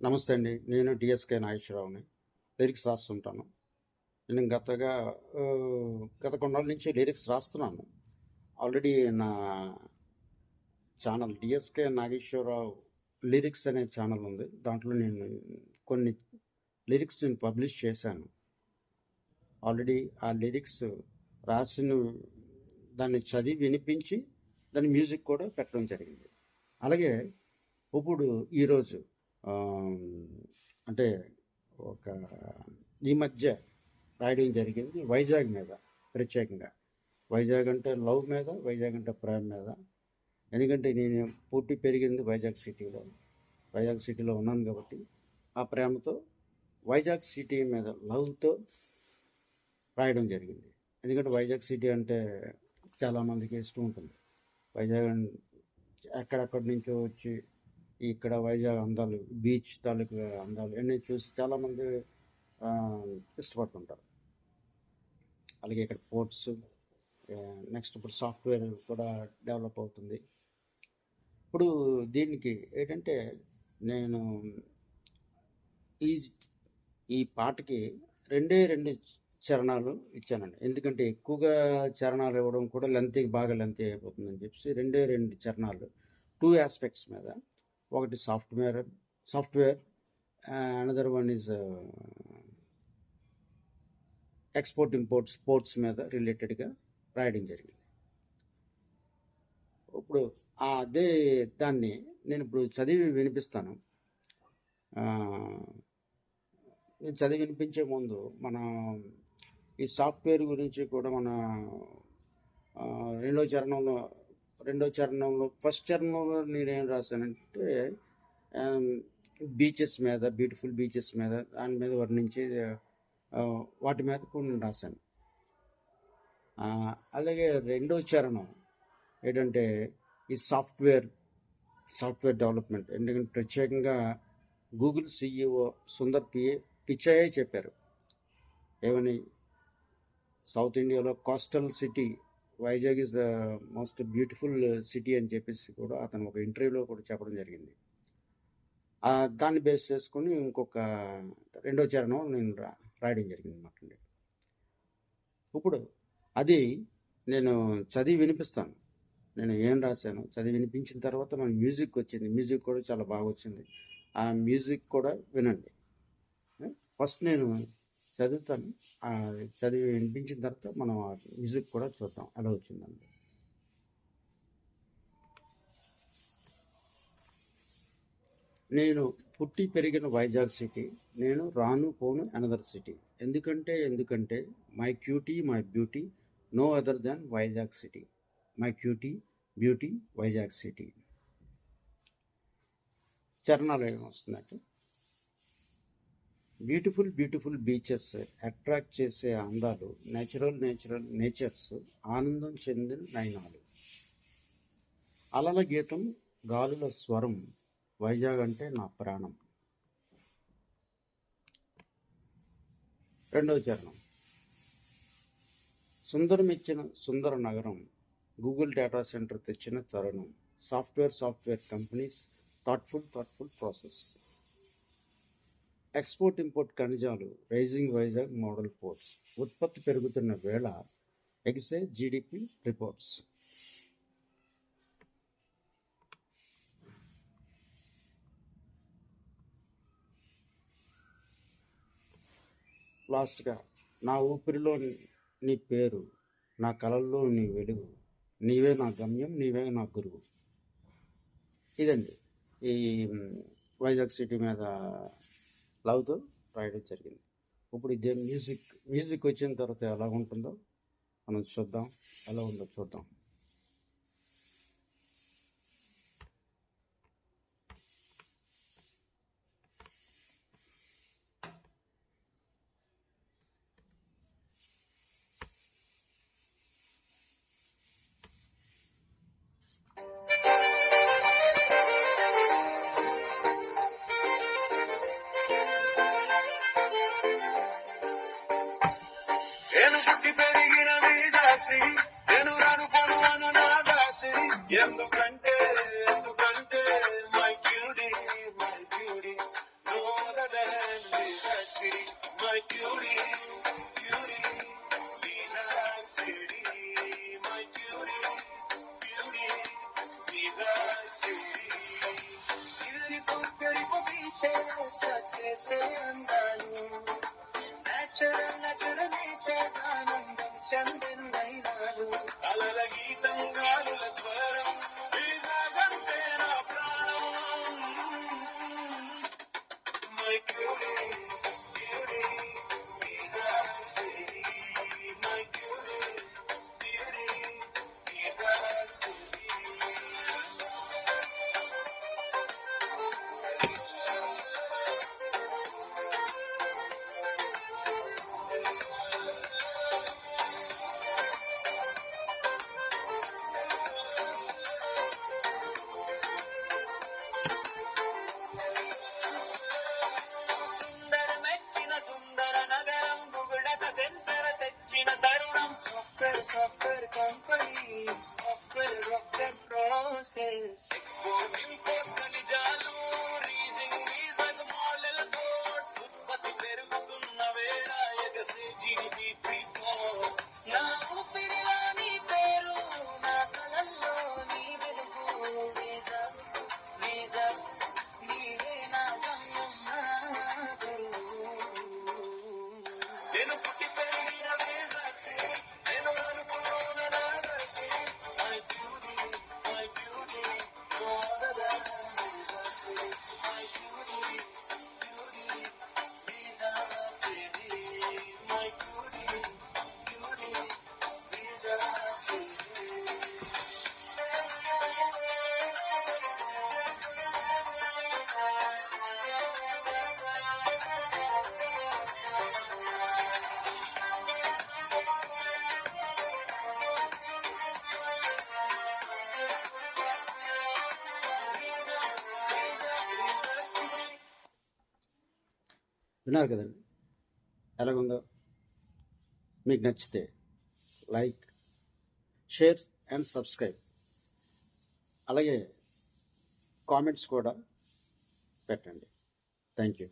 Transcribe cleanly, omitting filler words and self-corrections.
నమస్తే అండి. నేను డిఎస్కే నాగేశ్వరరావుని. లిరిక్స్ రాస్తుంటాను. నేను గత కొన్నాళ్ళ నుంచి లిరిక్స్ రాస్తున్నాను. ఆల్రెడీ నా ఛానల్ డిఎస్కే నాగేశ్వరరావు లిరిక్స్ అనే ఛానల్ ఉంది. దాంట్లో నేను కొన్ని లిరిక్స్ పబ్లిష్ చేశాను. ఆల్రెడీ ఆ లిరిక్స్ రాసిన దాన్ని చదివి వినిపించి దాని మ్యూజిక్ కూడా పెట్టడం జరిగింది. అలాగే ఇప్పుడు ఈరోజు అంటే ఒక ఈ మధ్య రాయడం జరిగింది వైజాగ్ మీద, ప్రత్యేకంగా వైజాగ్ అంటే లవ్ మీద, వైజాగ్ అంటే ప్రేమ మీద. ఎందుకంటే నేను పుట్టి పెరిగింది వైజాగ్ సిటీలో ఉన్నాను కాబట్టి ఆ ప్రేమతో వైజాగ్ సిటీ మీద లవ్తో రాయడం జరిగింది. ఎందుకంటే వైజాగ్ సిటీ అంటే చాలామందికి ఇష్టం ఉంటుంది. వైజాగ్ ఎక్కడెక్కడి నుంచో వచ్చి ఇక్కడ వైజాగ్ అందాలు, బీచ్ తాలూకు అందాలు అన్నీ చూసి చాలామంది ఇష్టపడుతుంటారు. అలాగే ఇక్కడ పోర్ట్స్, నెక్స్ట్ ఇప్పుడు సాఫ్ట్వేర్ కూడా డెవలప్ అవుతుంది. ఇప్పుడు దీనికి ఏంటంటే నేను ఈ పాటకి రెండు చరణాలు ఇచ్చానండి. ఎందుకంటే ఎక్కువగా చరణాలు ఇవ్వడం కూడా బాగా లెంతీ అయిపోతుందని చెప్పి రెండు చరణాలు 2 ఆస్పెక్ట్స్ మీద. ఒకటి software, another one is import sports మీద రిలేటెడ్గా రాయడం జరిగింది. ఇప్పుడు అదే దాన్ని నేను ఇప్పుడు చదివి వినిపిస్తాను. నేను చదివి వినిపించే ముందు మన ఈ సాఫ్ట్వేర్ గురించి కూడా మన రెండో చరణంలో ఫస్ట్ చరణంలో నేనేం రాశానంటే బీచెస్ మీద, బ్యూటిఫుల్ బీచెస్ మీద, దాని మీద వర్ణించి వాటి మీద కొన్ని రాశాను. అలాగే రెండో చరణం ఏంటంటే ఈ సాఫ్ట్వేర్ డెవలప్మెంట్. ఎందుకంటే ప్రత్యేకంగా గూగుల్ CEO సుందర్ పిచాయే చెప్పారు. ఏమని, సౌత్ ఇండియాలో coastal city Vizag is the most beautiful city అని చెప్పేసి కూడా అతను ఒక ఇంటర్వ్యూలో కూడా చెప్పడం జరిగింది. దాన్ని బేస్ చేసుకొని ఇంకొక రెండో చరణం నేను రాయడం జరిగింది అన్నమాట. ఇప్పుడు అది నేను చదివి వినిపిస్తాను. నేను ఏం రాశాను చదివి వినిపించిన తర్వాత మన మ్యూజిక్ వచ్చింది. మ్యూజిక్ కూడా చాలా బాగా వచ్చింది. ఆ మ్యూజిక్ కూడా వినండి. ఫస్ట్ నేను చదువుతాను. చదివి వినిపించిన తర్వాత మనం ఆ మ్యూజిక్ కూడా చూద్దాం ఎలా వచ్చిందండి. నేను పుట్టి పెరిగిన వైజాగ్ సిటీ, నేను రాను పోను అనదర్ సిటీ. ఎందుకంటే my cutie my beauty no other than Vizag city. My cutie beauty Vizag city. చరణాలు ఏమొస్తుందంటే, బ్యూటిఫుల్ బీచెస్ అట్రాక్ట్ చేసే అందాలు, నేచర్స్ ఆనందం చెందిన నయనాలు, అలల గీతం గాలుల స్వరం, వైజాగ్ అంటే నా ప్రాణం. రెండవ చరణం, సుందరమిచ్చిన సుందర నగరం, గూగుల్ డేటా సెంటర్ తెచ్చిన తరుణం, software companies thoughtful process, export import ఖనిజాలు, రైజింగ్ వైజాగ్ మోడల్ పోర్ట్స్, ఉత్పత్తి పెరుగుతున్న వేళ, ఎగిసే జీడిపి రిపోర్ట్స్. లాస్ట్గా, నా ఊపిరిలో నీ పేరు, నా కలల్లో నీ వెలుగు, నీవే నా గమ్యం, నీవే నా గురువు. ఇదండి ఈ వైజాగ్ సిటీ మీద లవ్తో రాయడం జరిగింది. ఇప్పుడు ఇదే మ్యూజిక్ వచ్చిన తర్వాత ఎలా ఉంటుందో మనం చూద్దాం, ఎలా ఉందో చూద్దాం. ఎందుకంటే మై బ్యూటీ పెరిపు పీచే సచ్చేసే అందాలు నేచురల్ నేచురల్ నేచర్ ఆనందం చందనైనాలు అలల గీతం గాలుల స్వరం వీణాగంటే నా ప్రాణం మై క్యూరీ క్యూరీ వీజా సిరీ మై క్యూరీ క్యూరీ వీజా సుందర మెచ్చిన సుందర నగరం గుగుడత సెంటర్ తెచ్చిన తరుణం software software company software rocket process export import ఖనిజాలు రీజింగ్ రీజన్ మోడల్ కోడ్స్ ఉత్పత్తి పెరుగుతున్న వేళ ఎగసే జీడిపి నా ఊపిరిలో నీ పేరు నా కలల్లో నీ వెలుగు వీజా వీజా నీవే నా గమ్యం నా గురువు నేను పుట్టి పెరిగిన వేసాక్షి నేను అనుకున్న నాగక్షి మై బ్యూటీ వేసాక్షి మై బ్యూటీ వేసాక్షి మై బ్యూటీ వేసాక్షి విన్నారు కదండి ఎలాగుందో. మీకు నచ్చితే లైక్, షేర్ అండ్ సబ్స్క్రైబ్, అలాగే కామెంట్స్ కూడా పెట్టండి. Thank you.